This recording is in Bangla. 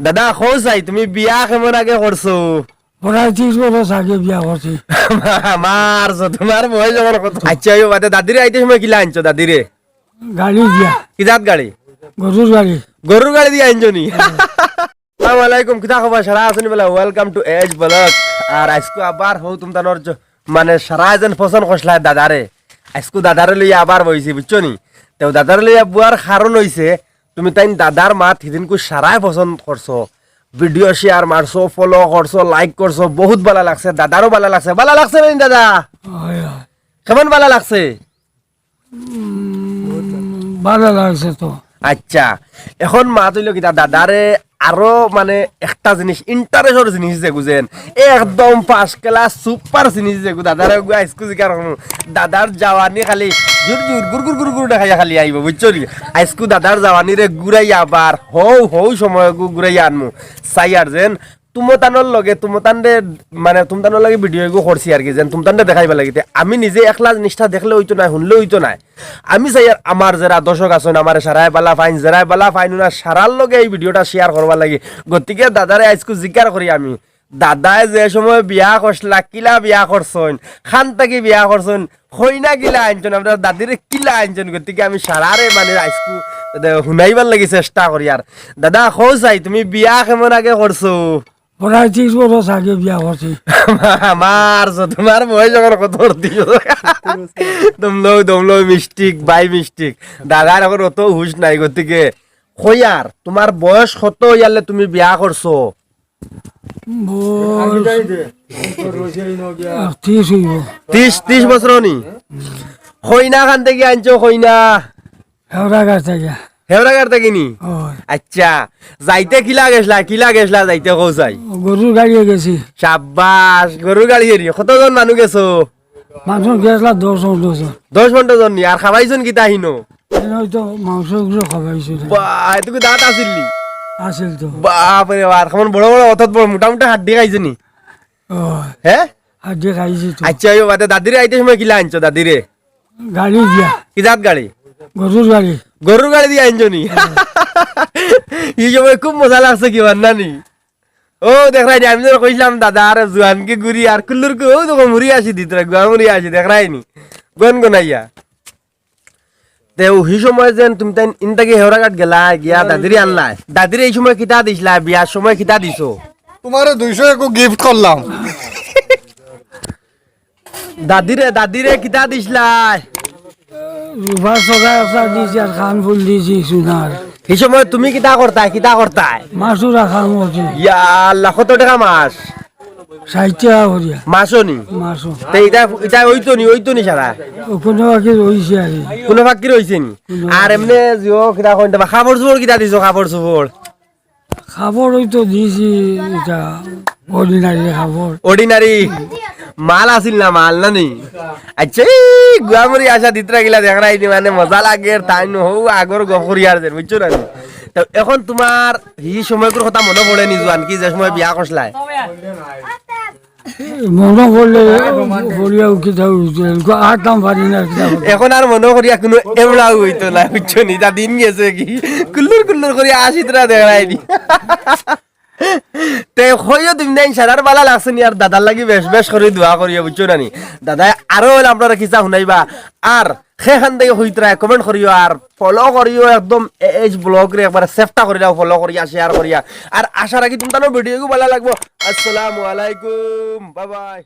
দাদা খোঁজাই তুমি বিয়া কেমন আগে করছো? প্রায় 30 বছর আগে বিয়া করছি। মারছো তোমার বয়স আমার কত? আচ্ছা ওই বাদে দাদিরে আইতে সময় কিলা আনছো দাদিরে? গাড়ি দিয়া, কি জাত গাড়ি? গরুর গাড়ি। গরুর গাড়ি দিয়ে আনছো নি? আসসালামু আলাইকুম, কিতা খবর? সারা আসুনি বলা ওয়েলকাম টু এজ ব্লগ। আর আজকে আবার হও তুমি তানোর মানে সারা যেন পছন্দ করছিলা দাদারে, আজকে দাদারে লইয়া আবার বইছি বুঝছো নি? তো দাদারে লইয়া বুয়ার কারণ হইছে তুমি তাই দাদার মাত সেদিনকু সারাই পছন্দ করছো, ভিডিও শেয়ার মারছো, ফলো করছো, লাইক করছো, বহুত ভালো লাগছে, দাদারও ভালো লাগছে। ভালো লাগছে না দাদা? হয়, হয়। কেমন ভালো লাগছে? ভালো লাগছে তো। আচ্ছা এখন মা তুইল কিতা দাদারে আরো মানে একটা জিনিস ইন্টারেস্টের জিনিস যে গুজেন একদম ফার্স্ট ক্লাস সুপার জিনিস যে দাদারে আইসকু জিকার দাদার জাওয়ানি খালি জুর জুর গুর গুর গুর গুর দেখাইয়া খালি আইব বুঝছো নি? আইসকু দাদার জাওয়ানি রে ঘুরাইয়া আবার হৌ সময় ঘুরাইয়া আনমু চাই আর যেন তুমতানোর লগে তুমতানরে মানে তুমতানোর লাগে ভিডিও এগো করছি আর কি যেন তুমতানরে দেখাইবা লাগিতে আমি নিজে একলা জিনিসটা দেখলে হইতো না, শুনলে হইতো না। আমি চাই আর আমার যারা দর্শক আছেন আমার সারাই বালা ফাইন যারাই বালা ফাইন না সারার লগে এই ভিডিওটা শেয়ার করবা লাগে। গতিকে দাদারে আজকে জিজ্ঞার করি আমি, দাদায় যে সময় বিয়া করছিলা কিলা বিয়া করছেন, খান থেকে বিয়া করছেন, হইনা কিলা আনছেন, আপনার দাদিরে কিলা আনছেন। গতিকে আমি সারারে মানে আজকে শুনাইবার লাগি চেষ্টা করি। আর দাদা খোঁজাই তুমি বিয়া কেমন আগে করছো? প্রায় 30 বছর আগে বিয়া করছি। মারছো তোমার বয়স আমার কত? দমলো মিস্টিক বাই মিস্টিক দাদার এখন অত হুশ নাই। গতিকে কইয়ার তোমার বয়স কত ইয়ালে তুমি বিয়া করছো? 30 বছর নি? হইনা খান থেকে আনছো? হইনা হেওড়া গাছ থেকে। হেওড়াঘাট থেকে নি? হয়। আচ্ছা যাইতে কিলা গেছলা যাইতে কৌসাই? গরুর গাড়িয়ে গেছি। সাব্বাস গরুর গাড়ি এরি কতজন মানুষ গেছো? মানুষ গেছিলাম 10-15 জন নি? আর খাবাইছন কিতা হিনো? হয়তো মাংস খাবাইছি। বাহ এটুকু দাঁত আসিলি? আসিল তো। বাপরে আর কেমন বড় বড় অর্থাৎ বড় মোটামুটি হাড্ডি খাইছো নি? হয়, হ্যাঁ হাড্ডি খাইছি তো। আচ্ছা ওই বাদে দাদিরে আইতে সময় কিলা আনছো দাদিরে? গাড়ি দিয়া, কি জাত গাড়ি? গরুর গাড়ি। গরুর গাড়ি দিয়ে আনছো নি? এই সময় খুব মজা লাগছে কি বান্নানি? ও দেখাই নি আমি তো কইছিলাম দাদা আর জুয়ানকে গুড়ি আর কুল্লুর কে ও তো মুড়ি আসি দিত গুয়া মুড়ি আসি দেখাই নি গনাইয়া তে ওই সময় যেন তুমি তাই ইনতাকে হেওড়াঘাট গেলা গিয়া দাদিরে আনলা, দাদিরে এই সময় কিতা দিছিলা? বিয়ার সময় কিতা দিছো? তোমারে 200 একো গিফট করলাম। দাদিরে কিতা দিছিলা? রূপা চকা একটা দিছি আর খান ফুল দিছি সোনার। এই সময় তুমি কিতা করতাই? মাছুরা খান করছি। ইয়া আল্লাহ কত টাকা মাস? 60 টাকা করিয়া মাসও নি? মাছও। তে এটা ওইতো নি সারা কোনো বাকি রয়েছে আর কি। কোনো ফাঁকি রয়েছে নি? আর এমনি জিও কিতা কইন দেবা খাবার চোপড় কিতা দিছো? খাবার চোপড় খাবার হয়তো দিছি এটা অর্ডিনারি খাবার। অর্ডিনারি মাল আছিল না মাল না নি? আচ্ছা গুয়ামুড়ি আসা দিতরা গিলা দেখাই নি মানে মজা লাগে তাই হৌ আগর গফরি আর যেন বুঝছো না নি? তো এখন তোমার এই সময়গুলোর কথা মনে পড়ে নি জোয়ান কি যে সময় বিয়া করছলাই? মনে করলে করিয়া কিতা হইছে আটটাম পারি না কিতা করব। এখন আর মনে করিয়া কোনো এমলা হইতো না বুঝছো নি? তা দিন গেছে কি কুল্লুর করিয়া আসিতরা দেখাই নি। তে হইও তুমি নাই সারার বালা লাগছে নি? আর দাদার লাগি বেশ করে দোয়া করিয়া বুঝছো না নি? দাদা আরো হইলে আপনারা কিসা শুনাইবা আর সেখান থেকে হইতরা কমেন্ট করিও আর ফলো করিও একদম এজ ব্লগ রে একবার সেভটা করিয়া ফলো করিয়া শেয়ার করিয়া। আর আশা রাখি তুমি ভিডিও ভালো লাগবো। আসসালামু আলাইকুম, বাই বাই।